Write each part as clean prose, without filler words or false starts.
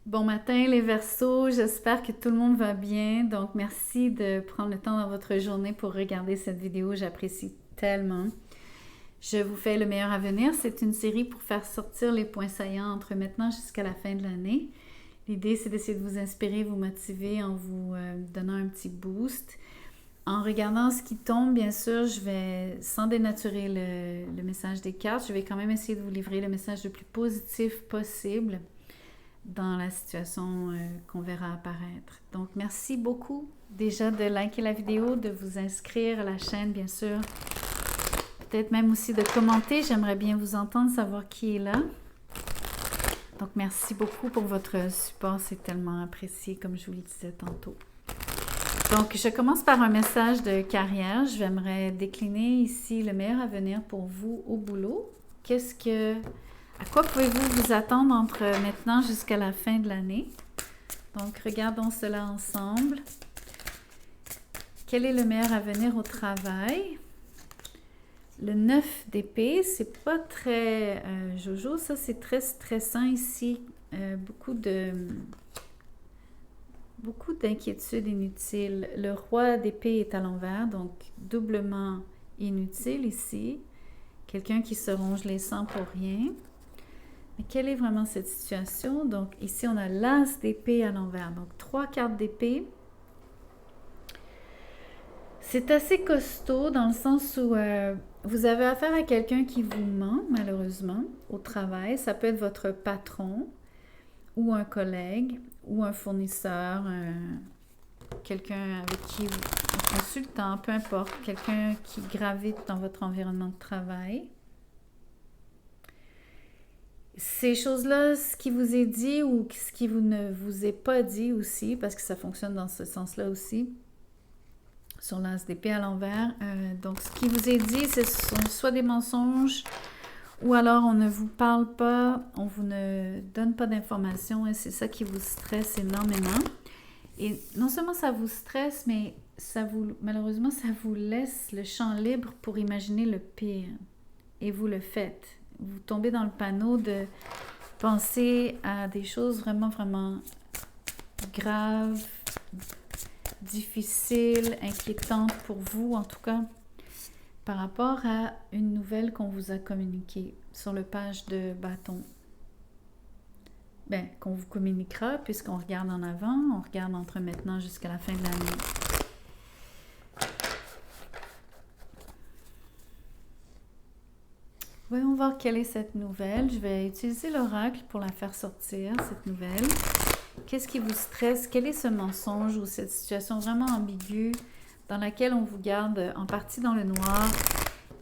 Bon matin les Verseaux, j'espère que tout le monde va bien. Donc merci de prendre le temps dans votre journée pour regarder cette vidéo, j'apprécie tellement. Je vous fais le meilleur à venir. C'est une série pour faire sortir les points saillants entre maintenant jusqu'à la fin de l'année. L'idée, c'est d'essayer de vous inspirer, vous motiver en vous donnant un petit boost. En regardant ce qui tombe, bien sûr, je vais, sans dénaturer le message des cartes, je vais quand même essayer de vous livrer le message le plus positif possible dans la situation qu'on verra apparaître. Donc, merci beaucoup déjà de liker la vidéo, de vous inscrire à la chaîne, bien sûr. Peut-être même aussi de commenter. J'aimerais bien vous entendre, savoir qui est là. Donc, merci beaucoup pour votre support. C'est tellement apprécié, comme je vous le disais tantôt. Donc, je commence par un message de carrière. J'aimerais décliner ici le meilleur avenir pour vous au boulot. À quoi pouvez-vous vous attendre entre maintenant jusqu'à la fin de l'année? Donc, regardons cela ensemble. Quel est le meilleur avenir au travail? Le 9 d'épée, c'est pas très jojo, ça c'est très stressant ici. Beaucoup d'inquiétudes inutiles. Le roi d'épée est à l'envers, donc doublement inutile ici. Quelqu'un qui se ronge les sangs pour rien. Mais quelle est vraiment cette situation? Donc ici, on a l'as d'épée à l'envers. Donc 3 cartes d'épée. C'est assez costaud dans le sens où vous avez affaire à quelqu'un qui vous ment, malheureusement, au travail. Ça peut être votre patron ou un collègue ou un fournisseur, quelqu'un avec qui vous, un consultant, peu importe, quelqu'un qui gravite dans votre environnement de travail. Ces choses-là, ce qui vous est dit ou ce qui ne vous est pas dit aussi, parce que ça fonctionne dans ce sens-là aussi, sur l'as d'épée à l'envers. Donc, ce qui vous est dit, ce sont soit des mensonges, ou alors on ne vous parle pas, on vous ne donne pas d'informations, et c'est ça qui vous stresse énormément. Et non seulement ça vous stresse, mais malheureusement, ça vous laisse le champ libre pour imaginer le pire. Et vous le faites. Vous tombez dans le panneau de penser à des choses vraiment, vraiment graves, difficiles, inquiétantes pour vous, en tout cas, par rapport à une nouvelle qu'on vous a communiquée sur le page de bâton. Ben, qu'on vous communiquera, puisqu'on regarde en avant, on regarde entre maintenant jusqu'à la fin de l'année. Voyons voir quelle est cette nouvelle. Je vais utiliser l'oracle pour la faire sortir, cette nouvelle. Qu'est-ce qui vous stresse? Quel est ce mensonge ou cette situation vraiment ambiguë dans laquelle on vous garde en partie dans le noir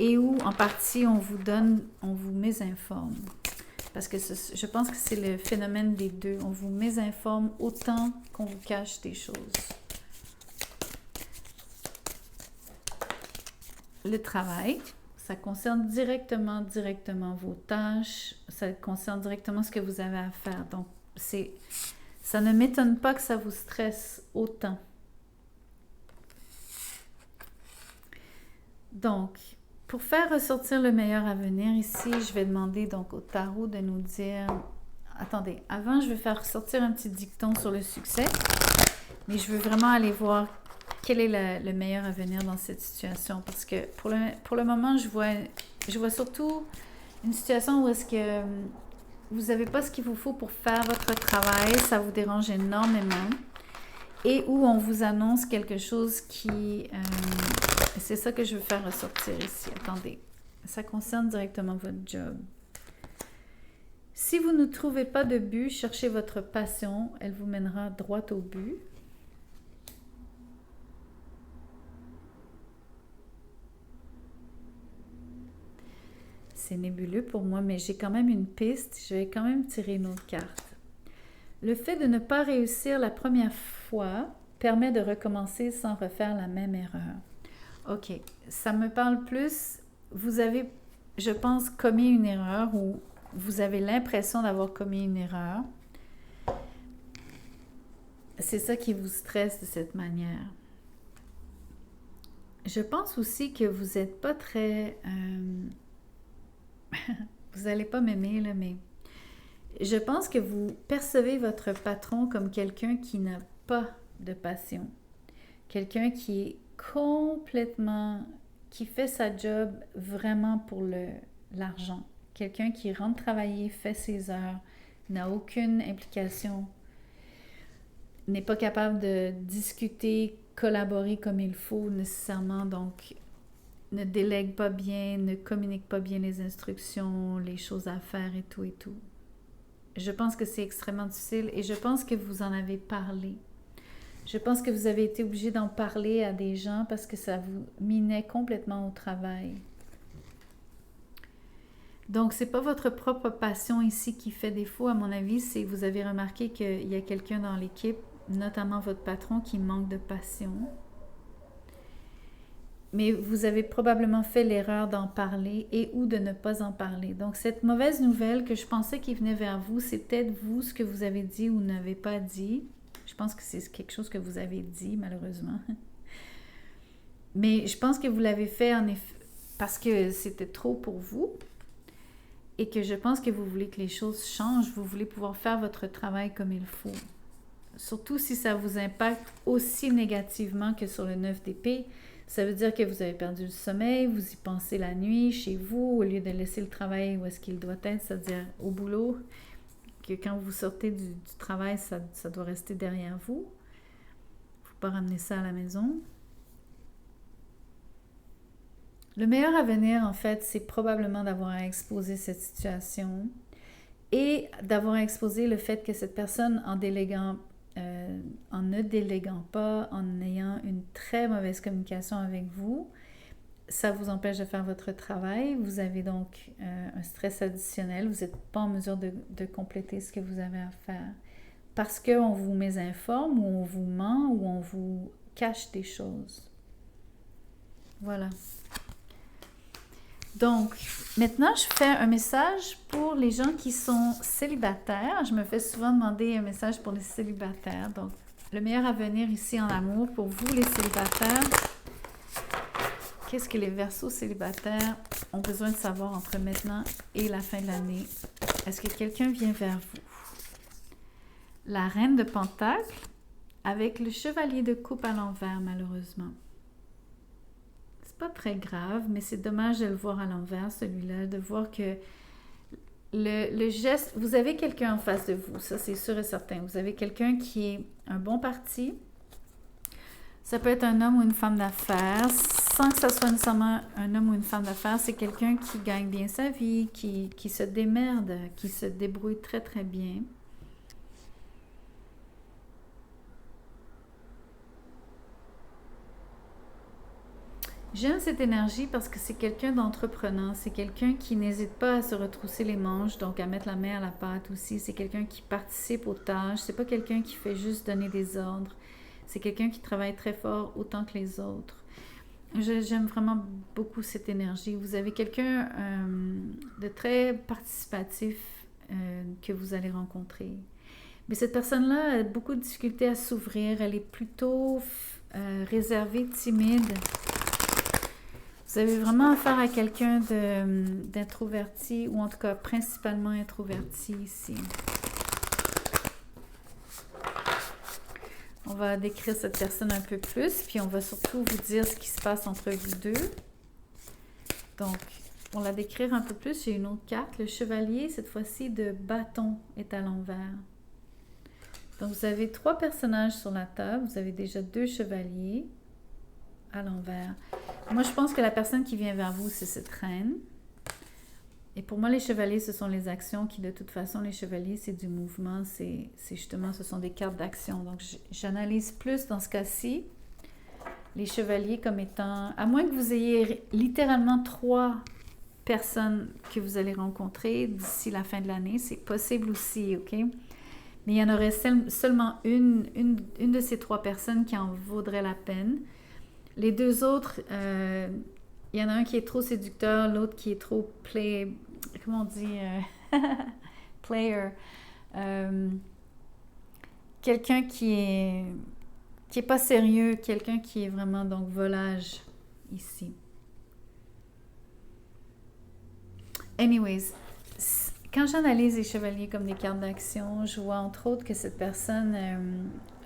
et où en partie on vous mésinforme? Parce que je pense que c'est le phénomène des deux. On vous mésinforme autant qu'on vous cache des choses. Le travail, ça concerne directement vos tâches. Ça concerne directement ce que vous avez à faire. Donc, ça ne m'étonne pas que ça vous stresse autant. Donc, pour faire ressortir le meilleur à venir ici, je vais demander donc au tarot de nous dire... Attendez, avant, je vais faire ressortir un petit dicton sur le succès, mais je veux vraiment aller voir quel est le meilleur à venir dans cette situation, parce que pour le moment, je vois surtout une situation où est-ce que vous n'avez pas ce qu'il vous faut pour faire votre travail, ça vous dérange énormément, et où on vous annonce quelque chose qui... c'est ça que je veux faire ressortir ici. Attendez, ça concerne directement votre job. Si vous ne trouvez pas de but, cherchez votre passion, elle vous mènera droit au but. C'est nébuleux pour moi, mais j'ai quand même une piste. Je vais quand même tirer une autre carte. Le fait de ne pas réussir la première fois permet de recommencer sans refaire la même erreur. Ok, ça me parle plus. Vous avez, je pense, commis une erreur ou vous avez l'impression d'avoir commis une erreur. C'est ça qui vous stresse de cette manière. Je pense aussi que vous n'êtes pas très... vous n'allez pas m'aimer, là, mais Je pense que vous percevez votre patron comme quelqu'un qui n'a pas de passion. Quelqu'un qui est complètement, qui fait sa job vraiment pour l'argent. Quelqu'un qui rentre travailler, fait ses heures, n'a aucune implication, n'est pas capable de discuter, collaborer comme il faut nécessairement, donc ne délègue pas bien, ne communique pas bien les instructions, les choses à faire et tout et tout. Je pense que c'est extrêmement difficile et je pense que vous en avez parlé. Je pense que vous avez été obligé d'en parler à des gens parce que ça vous minait complètement au travail. Donc, c'est pas votre propre passion ici qui fait défaut, à mon avis, c'est vous avez remarqué qu'il y a quelqu'un dans l'équipe, notamment votre patron, qui manque de passion. Mais vous avez probablement fait l'erreur d'en parler et ou de ne pas en parler. Donc, cette mauvaise nouvelle que je pensais qui venait vers vous, c'est peut-être vous ce que vous avez dit ou n'avez pas dit. Je pense que c'est quelque chose que vous avez dit, malheureusement. Mais je pense que vous l'avez fait en effet parce que c'était trop pour vous et que je pense que vous voulez que les choses changent. Vous voulez pouvoir faire votre travail comme il faut. Surtout si ça vous impacte aussi négativement que sur le 9 d'épée. Ça veut dire que vous avez perdu le sommeil, vous y pensez la nuit chez vous, au lieu de laisser le travail où est-ce qu'il doit être, c'est-à-dire au boulot, que quand vous sortez du travail, ça doit rester derrière vous. Il ne faut pas ramener ça à la maison. Le meilleur avenir, en fait, c'est probablement d'avoir à exposer cette situation et d'avoir à exposer le fait que cette personne, en ne déléguant pas, en ayant une très mauvaise communication avec vous, ça vous empêche de faire votre travail. Vous avez donc un stress additionnel. Vous n'êtes pas en mesure de compléter ce que vous avez à faire parce qu'on vous mésinforme ou on vous ment ou on vous cache des choses. Voilà. Donc, maintenant, je fais un message pour les gens qui sont célibataires. Je me fais souvent demander un message pour les célibataires. Donc, le meilleur avenir ici en amour pour vous, les célibataires. Qu'est-ce que les Verseaux célibataires ont besoin de savoir entre maintenant et la fin de l'année? Est-ce que quelqu'un vient vers vous? La Reine de Pentacles avec le Chevalier de Coupe à l'envers, malheureusement. C'est pas très grave, mais c'est dommage de le voir à l'envers, celui-là, de voir que le geste... Vous avez quelqu'un en face de vous, ça c'est sûr et certain. Vous avez quelqu'un qui est un bon parti. Ça peut être un homme ou une femme d'affaires, sans que ça soit nécessairement un homme ou une femme d'affaires. C'est quelqu'un qui gagne bien sa vie, qui se démerde, qui se débrouille très très bien. J'aime cette énergie parce que c'est quelqu'un d'entreprenant, c'est quelqu'un qui n'hésite pas à se retrousser les manches, donc à mettre la main à la pâte aussi. C'est quelqu'un qui participe aux tâches, c'est pas quelqu'un qui fait juste donner des ordres. C'est quelqu'un qui travaille très fort autant que les autres. J'aime vraiment beaucoup cette énergie. Vous avez quelqu'un de très participatif que vous allez rencontrer. Mais cette personne-là a beaucoup de difficultés à s'ouvrir. Elle est plutôt réservée, timide. Vous avez vraiment affaire à quelqu'un d'introverti, ou en tout cas principalement introverti ici. On va décrire cette personne un peu plus, puis on va surtout vous dire ce qui se passe entre vous deux. Donc, pour la décrire un peu plus, j'ai une autre carte. Le chevalier, cette fois-ci, de bâton est à l'envers. Donc, vous avez 3 personnages sur la table. Vous avez déjà 2 chevaliers à l'envers. Moi, je pense que la personne qui vient vers vous, c'est cette reine. Et pour moi, les chevaliers, ce sont les actions qui, de toute façon, les chevaliers, c'est du mouvement, c'est justement, ce sont des cartes d'action. Donc, j'analyse plus dans ce cas-ci les chevaliers comme étant, à moins que vous ayez littéralement 3 personnes que vous allez rencontrer d'ici la fin de l'année, c'est possible aussi, OK? Mais il y en aurait seulement une de ces 3 personnes qui en vaudrait la peine. Les 2 autres, il y en a un qui est trop séducteur, l'autre qui est trop comment on dit? Player. Quelqu'un qui est pas sérieux, quelqu'un qui est vraiment donc volage ici. Anyways, quand j'analyse les chevaliers comme des cartes d'action, je vois entre autres que cette personne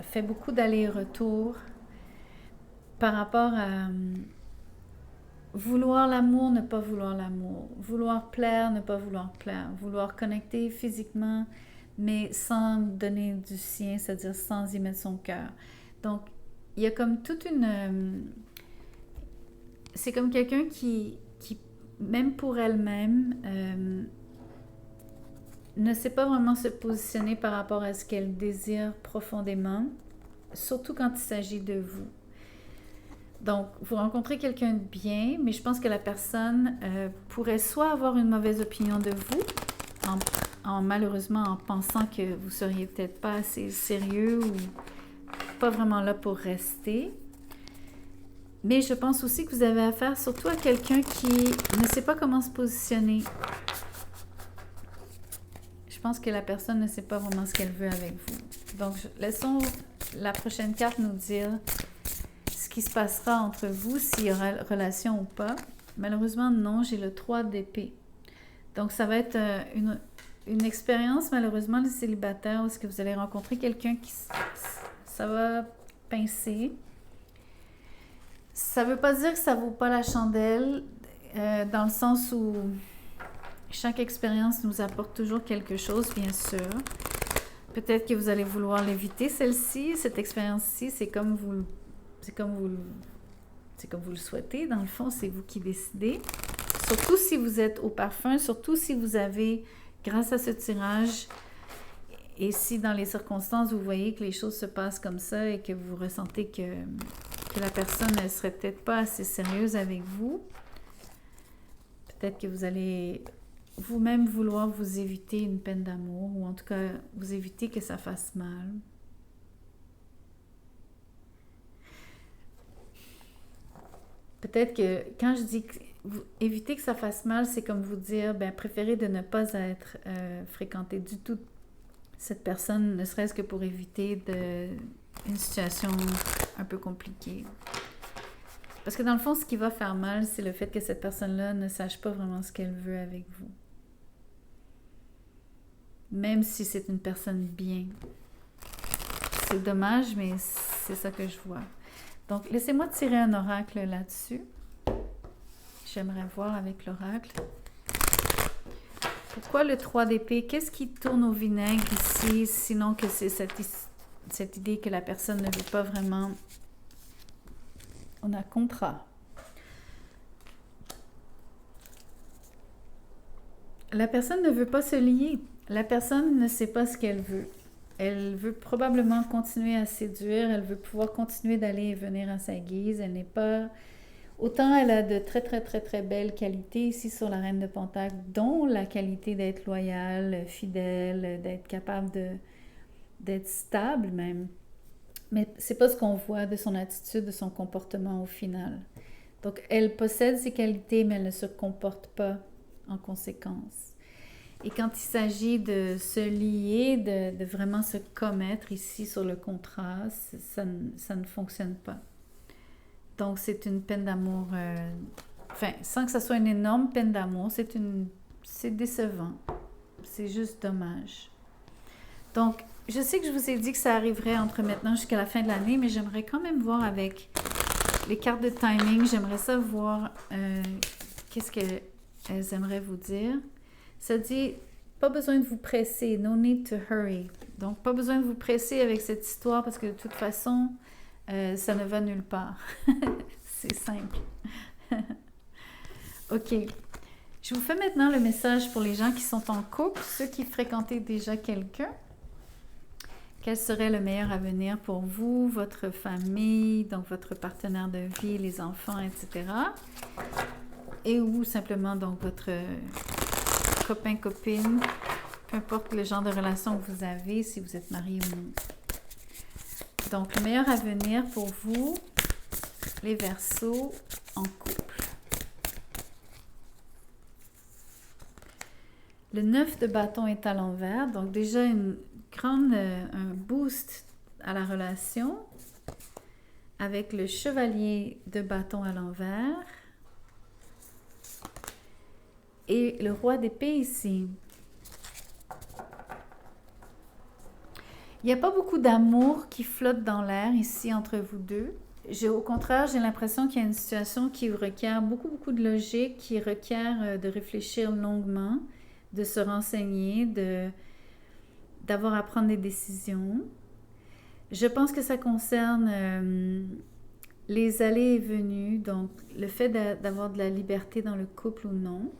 fait beaucoup d'allers-retours par rapport à vouloir l'amour, ne pas vouloir l'amour, vouloir plaire, ne pas vouloir plaire, vouloir connecter physiquement, mais sans donner du sien, c'est-à-dire sans y mettre son cœur. Donc, il y a comme toute une... c'est comme quelqu'un qui, même pour elle-même, ne sait pas vraiment se positionner par rapport à ce qu'elle désire profondément, surtout quand il s'agit de vous. Donc, vous rencontrez quelqu'un de bien, mais je pense que la personne pourrait soit avoir une mauvaise opinion de vous, malheureusement en pensant que vous seriez peut-être pas assez sérieux ou pas vraiment là pour rester. Mais je pense aussi que vous avez affaire surtout à quelqu'un qui ne sait pas comment se positionner. Je pense que la personne ne sait pas vraiment ce qu'elle veut avec vous. Donc, laissons la prochaine carte nous dire ce qui se passera entre vous, s'il y aura relation ou pas. Malheureusement, non, j'ai le 3 d'épée. Donc, ça va être une expérience, malheureusement, le célibataire, où est-ce que vous allez rencontrer quelqu'un qui... ça va pincer. Ça ne veut pas dire que ça ne vaut pas la chandelle, dans le sens où chaque expérience nous apporte toujours quelque chose, bien sûr. Peut-être que vous allez vouloir l'éviter, celle-ci. Cette expérience-ci, c'est comme vous le souhaitez. Dans le fond, c'est vous qui décidez. Surtout si vous êtes au parfum, surtout si vous avez, grâce à ce tirage, et si dans les circonstances, vous voyez que les choses se passent comme ça et que vous ressentez que la personne ne serait peut-être pas assez sérieuse avec vous, peut-être que vous allez vous-même vouloir vous éviter une peine d'amour, ou en tout cas vous éviter que ça fasse mal. Peut-être que quand je dis éviter que ça fasse mal, c'est comme vous dire, préférez de ne pas être fréquenté du tout cette personne, ne serait-ce que pour éviter une situation un peu compliquée. Parce que dans le fond, ce qui va faire mal, c'est le fait que cette personne-là ne sache pas vraiment ce qu'elle veut avec vous. Même si c'est une personne bien. C'est dommage, mais c'est ça que je vois. Donc, laissez-moi tirer un oracle là-dessus. J'aimerais voir avec l'oracle. Pourquoi le 3 d'épée? Qu'est-ce qui tourne au vinaigre ici, sinon que c'est cette idée que la personne ne veut pas vraiment... On a contrat. La personne ne veut pas se lier. La personne ne sait pas ce qu'elle veut. Elle veut probablement continuer à séduire. Elle veut pouvoir continuer d'aller et venir à sa guise. Elle n'est pas... Autant elle a de très, très, très, très belles qualités ici sur la Reine de Pentacle, dont la qualité d'être loyale, fidèle, d'être capable d'être stable même. Mais c'est pas ce qu'on voit de son attitude, de son comportement au final. Donc, elle possède ces qualités, mais elle ne se comporte pas en conséquence. Et quand il s'agit de se lier, de vraiment se commettre ici sur le contrat, ça ne fonctionne pas. Donc, c'est une peine d'amour, sans que ça soit une énorme peine d'amour, c'est décevant. C'est juste dommage. Donc, je sais que je vous ai dit que ça arriverait entre maintenant jusqu'à la fin de l'année, mais j'aimerais quand même voir avec les cartes de timing, j'aimerais ça voir qu'est-ce qu'elles aimeraient vous dire. Ça dit, pas besoin de vous presser, no need to hurry. Donc, pas besoin de vous presser avec cette histoire parce que de toute façon, ça ne va nulle part. C'est simple. OK. Je vous fais maintenant le message pour les gens qui sont en couple, ceux qui fréquentaient déjà quelqu'un. Quel serait le meilleur avenir pour vous, votre famille, donc votre partenaire de vie, les enfants, etc. Et ou simplement donc votre copain, copine, peu importe le genre de relation que vous avez, si vous êtes marié ou non. Donc, le meilleur avenir pour vous, les Verseaux en couple. Le 9 de bâton est à l'envers, donc déjà un boost à la relation avec le chevalier de bâton à l'envers et le roi d'épée ici. Il n'y a pas beaucoup d'amour qui flotte dans l'air ici entre vous deux. Au contraire, j'ai l'impression qu'il y a une situation qui requiert beaucoup de logique, qui requiert de réfléchir longuement, de se renseigner, d'avoir à prendre des décisions. Je pense que ça concerne les allées et venues, donc le fait d'avoir de la liberté dans le couple ou non.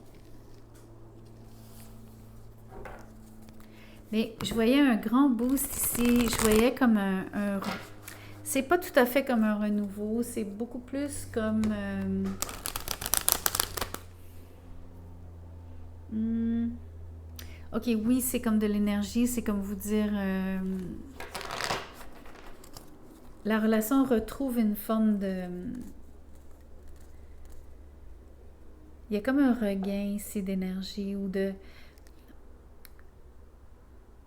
Mais je voyais un grand boost ici, je voyais comme c'est pas tout à fait comme un renouveau, c'est beaucoup plus comme... Ok, oui, c'est comme de l'énergie, c'est comme vous dire... la relation retrouve une forme de... Il y a comme un regain ici d'énergie ou de...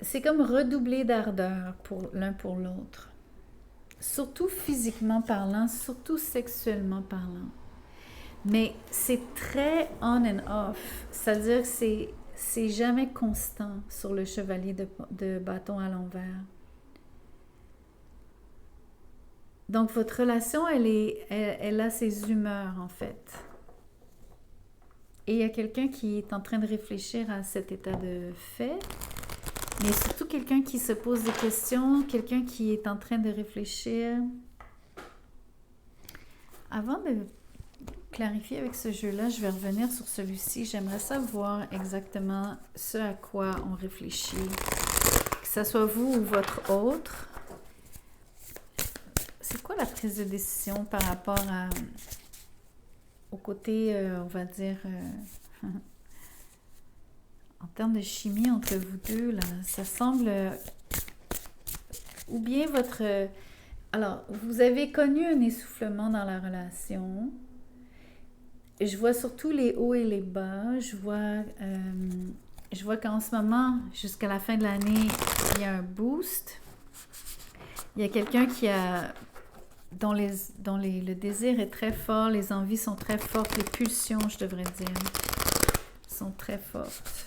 C'est comme redoubler d'ardeur pour l'un pour l'autre. Surtout physiquement parlant, surtout sexuellement parlant. Mais c'est très on and off. C'est-à-dire que c'est jamais constant sur le chevalier de bâton à l'envers. Donc, votre relation, elle a ses humeurs, en fait. Et il y a quelqu'un qui est en train de réfléchir à cet état de fait, mais surtout quelqu'un qui se pose des questions, quelqu'un qui est en train de réfléchir. Avant de clarifier avec ce jeu-là, je vais revenir sur celui-ci. J'aimerais savoir exactement ce à quoi on réfléchit, que ce soit vous ou votre autre. C'est quoi la prise de décision par rapport au côté, on va dire, en termes de chimie entre vous deux, là, ça semble... ou bien votre... alors, vous avez connu un essoufflement dans la relation. Je vois surtout les hauts et les bas. Je vois qu'en ce moment, jusqu'à la fin de l'année, il y a un boost. Il y a quelqu'un dont le désir est très fort, les envies sont très fortes, les pulsions, je devrais dire, sont très fortes.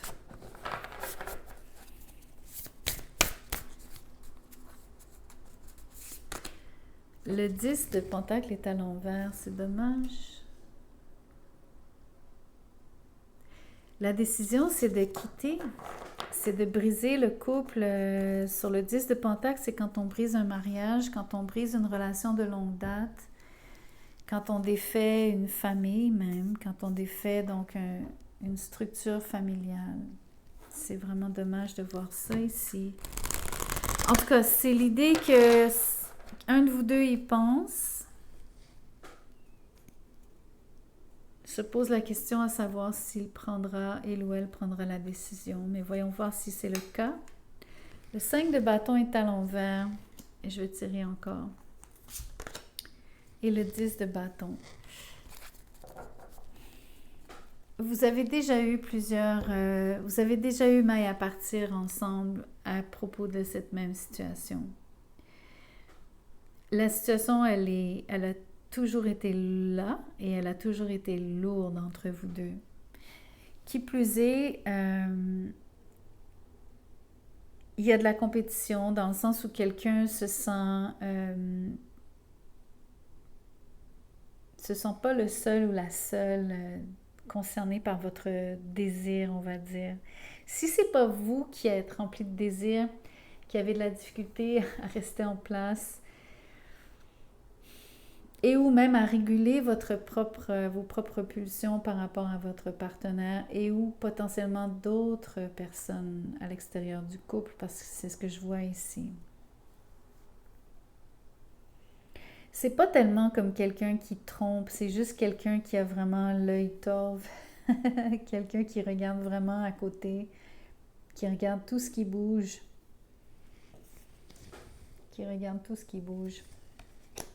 Le 10 de Pentacle est à l'envers, c'est dommage. La décision, c'est de quitter, c'est de briser le couple. Sur le 10 de Pentacle, c'est quand on brise un mariage, quand on brise une relation de longue date, quand on défait une famille même, quand on défait donc une structure familiale. C'est vraiment dommage de voir ça ici. En tout cas, c'est l'idée que un de vous deux y pense, se pose la question à savoir s'il ou elle prendra la décision. Mais voyons voir si c'est le cas. Le 5 de bâton est à l'envers. Et je vais tirer encore. Et le 10 de bâton. Vous avez déjà eu vous avez déjà eu maille à partir ensemble à propos de cette même situation. La situation, elle a toujours été là et elle a toujours été lourde entre vous deux. Qui plus est, il y a de la compétition dans le sens où quelqu'un se sent pas le seul ou la seule concernée par votre désir, on va dire. Si c'est pas vous qui êtes rempli de désir, qui avez de la difficulté à rester en place, et ou même à réguler vos propres pulsions par rapport à votre partenaire et ou potentiellement d'autres personnes à l'extérieur du couple, parce que c'est ce que je vois ici. C'est pas tellement comme quelqu'un qui trompe, c'est juste quelqu'un qui a vraiment l'œil torve, quelqu'un qui regarde vraiment à côté, qui regarde tout ce qui bouge,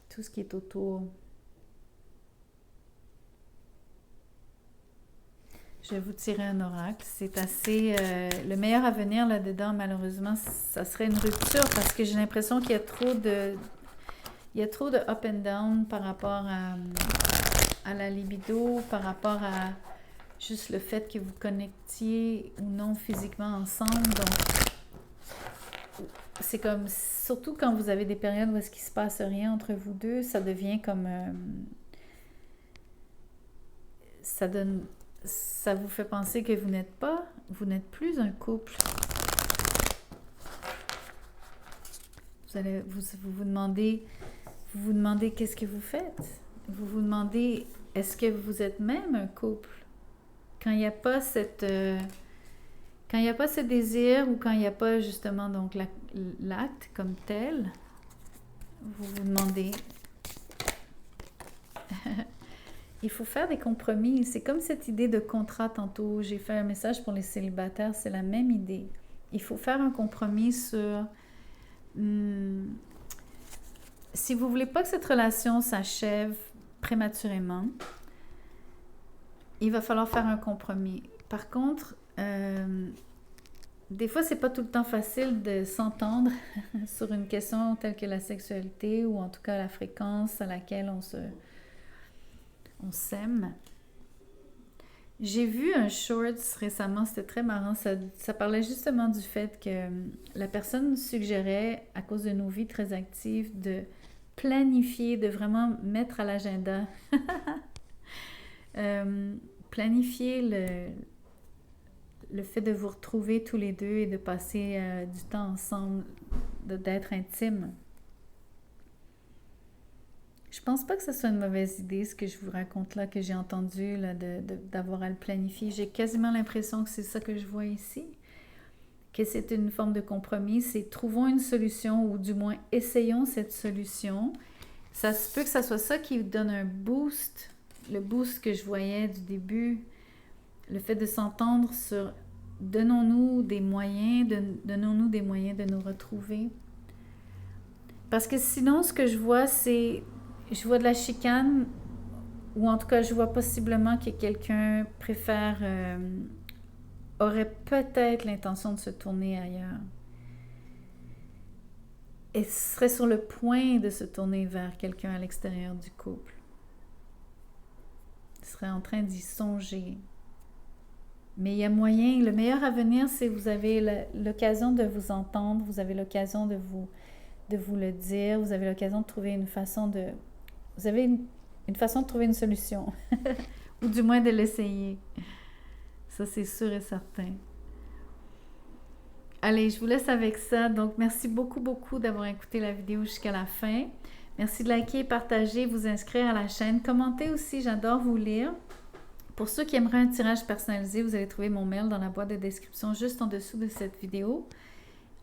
tout ce qui est autour. Je vais vous tirer un oracle. C'est assez... le meilleur à venir là-dedans, malheureusement, ça serait une rupture parce que j'ai l'impression qu'il y a trop de... Il y a trop de up and down par rapport à la libido, par rapport à juste le fait que vous connectiez ou non physiquement ensemble. Donc, c'est comme, surtout quand vous avez des périodes où est-ce qu'il se passe rien entre vous deux, ça devient comme, ça vous fait penser que vous n'êtes plus un couple. Vous vous demandez qu'est-ce que vous faites. Vous vous demandez, est-ce que vous êtes même un couple? Quand il n'y a pas quand il n'y a pas ce désir ou quand il n'y a pas justement donc l'acte comme tel, vous vous demandez. Il faut faire des compromis. C'est comme cette idée de contrat tantôt. J'ai fait un message pour les célibataires, c'est la même idée. Il faut faire un compromis sur... si vous ne voulez pas que cette relation s'achève prématurément, il va falloir faire un compromis. Par contre, des fois, c'est pas tout le temps facile de s'entendre sur une question telle que la sexualité ou en tout cas la fréquence à laquelle on s'aime. J'ai vu un short récemment, c'était très marrant, ça parlait justement du fait que la personne suggérait, à cause de nos vies très actives, de planifier, de vraiment mettre à l'agenda, planifier le fait de vous retrouver tous les deux et de passer du temps ensemble, d'être intime. Je pense pas que ce soit une mauvaise idée, ce que je vous raconte là, que j'ai entendu, là, d'avoir à le planifier. J'ai quasiment l'impression que c'est ça que je vois ici, que c'est une forme de compromis. C'est trouvons une solution, ou du moins essayons cette solution. Ça se peut que ça soit ça qui vous donne un boost, le boost que je voyais du début, le fait de s'entendre sur donnons-nous des moyens de nous retrouver. Parce que sinon, ce que je vois, c'est... Je vois de la chicane, ou en tout cas, je vois possiblement que quelqu'un aurait peut-être l'intention de se tourner ailleurs. Et serait sur le point de se tourner vers quelqu'un à l'extérieur du couple. Il serait en train d'y songer. Mais il y a moyen, le meilleur avenir, c'est que vous avez l'occasion de vous entendre, vous avez l'occasion de vous le dire, vous avez l'occasion de trouver une façon de... Vous avez une façon de trouver une solution, ou du moins de l'essayer. Ça, c'est sûr et certain. Allez, je vous laisse avec ça. Donc, merci beaucoup, beaucoup d'avoir écouté la vidéo jusqu'à la fin. Merci de liker, partager, vous inscrire à la chaîne. Commentez aussi, j'adore vous lire. Pour ceux qui aimeraient un tirage personnalisé, vous allez trouver mon mail dans la boîte de description juste en dessous de cette vidéo.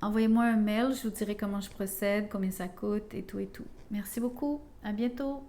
Envoyez-moi un mail, je vous dirai comment je procède, combien ça coûte et tout et tout. Merci beaucoup, à bientôt!